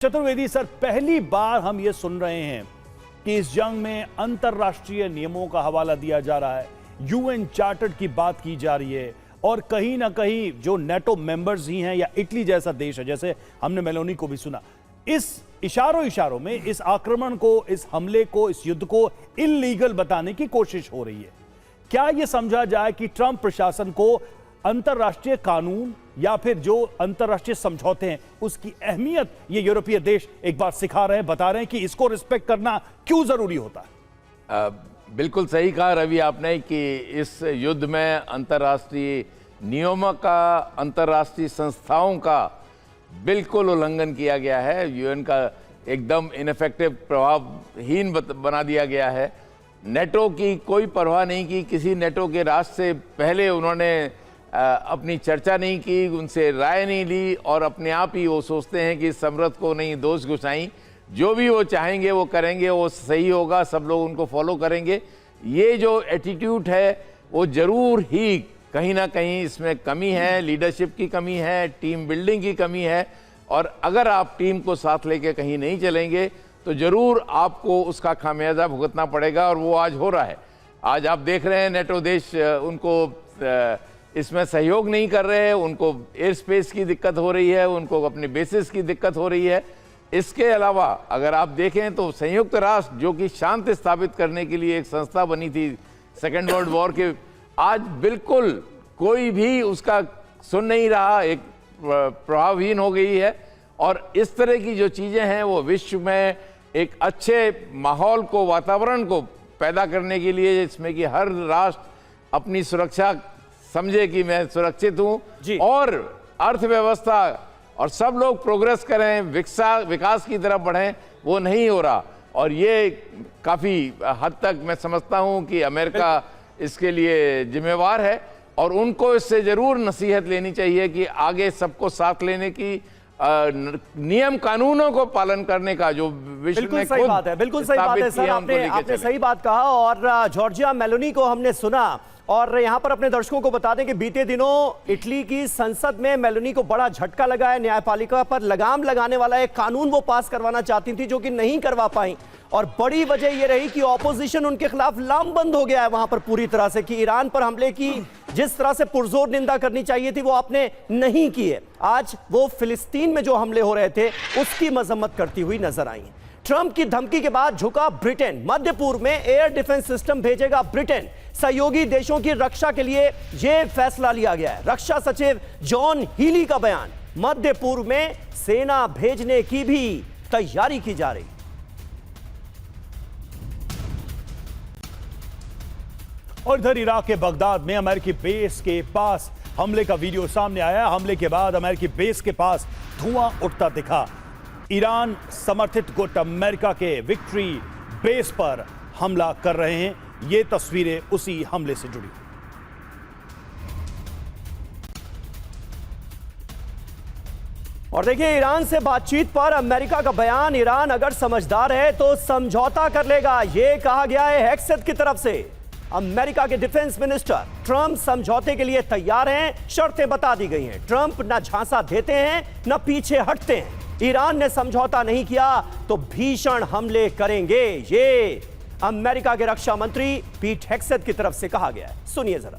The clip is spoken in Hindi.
चतुर्वेदी सर, पहली बार हम ये सुन रहे हैं कि इस जंग में अंतरराष्ट्रीय नियमों का हवाला दिया जा रहा है, यूएन चार्टर की बात की जा रही है और कहीं ना कहीं जो नेटो मेंबर्स ही हैं या इटली जैसा देश है, जैसे हमने मेलोनी को भी सुना, इस इशारों में इस आक्रमण को, इस हमले को, इस युद्ध को इल्लीगल बताने की कोशिश हो रही है। क्या यह समझा जाए कि ट्रंप प्रशासन को अंतरराष्ट्रीय कानून या फिर जो अंतरराष्ट्रीय समझौते हैं उसकी अहमियत ये यूरोपीय देश एक बार सिखा रहे हैं, बता रहे हैं कि इसको रिस्पेक्ट करना क्यों जरूरी होता है? बिल्कुल सही कहा रवि आपने कि इस युद्ध में अंतर्राष्ट्रीय नियमों का, अंतर्राष्ट्रीय संस्थाओं का बिल्कुल उल्लंघन किया गया है। यूएन का एकदम इनफेक्टिव, प्रभावहीन बना दिया गया है। नेटो की कोई परवाह नहीं की, किसी नेटो के राष्ट्र से पहले उन्होंने अपनी चर्चा नहीं की, उनसे राय नहीं ली और अपने आप ही वो सोचते हैं कि समृद्ध को नहीं दोष घुसाई, जो भी वो चाहेंगे वो करेंगे, वो सही होगा, सब लोग उनको फॉलो करेंगे। ये जो एटीट्यूड है वो जरूर ही कहीं ना कहीं इसमें कमी है, लीडरशिप की कमी है, टीम बिल्डिंग की कमी है। और अगर आप टीम को साथ लेके कहीं नहीं चलेंगे तो जरूर आपको उसका खामियाजा भुगतना पड़ेगा और वो आज हो रहा है। आज आप देख रहे हैं नेटो देश उनको इसमें सहयोग नहीं कर रहे हैं, उनको एयर स्पेस की दिक्कत हो रही है, उनको अपने बेसिस की दिक्कत हो रही है। इसके अलावा अगर आप देखें तो संयुक्त राष्ट्र जो कि शांति स्थापित करने के लिए एक संस्था बनी थी सेकेंड वर्ल्ड वॉर के, आज बिल्कुल कोई भी उसका सुन नहीं रहा, एक प्रभावहीन हो गई है। और इस तरह की जो चीज़ें हैं वो विश्व में एक अच्छे माहौल को, वातावरण को पैदा करने के लिए, जिसमें कि हर राष्ट्र अपनी सुरक्षा समझे कि मैं सुरक्षित हूं और अर्थव्यवस्था और सब लोग प्रोग्रेस करें, विकास की तरफ बढ़ें, वो नहीं हो रहा। और ये काफ़ी हद तक मैं समझता हूं कि अमेरिका इसके लिए जिम्मेवार है और उनको इससे ज़रूर नसीहत लेनी चाहिए कि आगे सबको साथ लेने की, नियम कानूनों को पालन करने का जो विश्व में सही बात है, बिल्कुल सही बात है सर, आपने सही बात कहा। और जॉर्जिया मेलोनी को हमने सुना और यहां पर अपने दर्शकों को बता दें कि बीते दिनों इटली की संसद में मेलोनी को बड़ा झटका लगा है। न्यायपालिका पर लगाम लगाने वाला एक कानून वो पास करवाना चाहती थी जो कि नहीं करवा पाई और बड़ी वजह यह रही कि ऑपोजिशन उनके खिलाफ लामबंद हो गया है वहां पर पूरी तरह से, कि ईरान पर हमले की जिस तरह से पुरजोर निंदा करनी चाहिए थी वो आपने नहीं की है। आज वो फिलिस्तीन में जो हमले हो रहे थे उसकी मजम्मत करती हुई नजर आई है। ट्रंप की धमकी के बाद झुका ब्रिटेन, मध्य पूर्व में एयर डिफेंस सिस्टम भेजेगा ब्रिटेन। सहयोगी देशों की रक्षा के लिए यह फैसला लिया गया है। रक्षा सचिव जॉन हीली का बयान, मध्य पूर्व में सेना भेजने की भी तैयारी की जा रही। और इधर इराक के बगदाद में अमेरिकी बेस के पास हमले का वीडियो सामने आया। हमले के बाद अमेरिकी बेस के पास धुआं उठता दिखा। ईरान समर्थित गुट अमेरिका के विक्ट्री बेस पर हमला कर रहे हैं। ये तस्वीरें उसी हमले से जुड़ी। और देखिए, ईरान से बातचीत पर अमेरिका का बयान, ईरान अगर समझदार है तो समझौता कर लेगा, यह कहा गया है हेक्सेथ की तरफ से। अमेरिका के डिफेंस मिनिस्टर, ट्रंप समझौते के लिए तैयार हैं, शर्तें बता दी गई हैं। ट्रंप न झांसा देते हैं न पीछे हटते हैं। ईरान ने समझौता नहीं किया तो भीषण हमले करेंगे, ये अमेरिका के रक्षा मंत्री पीट हेक्सेथ की तरफ से कहा गया है। सुनिए जरा।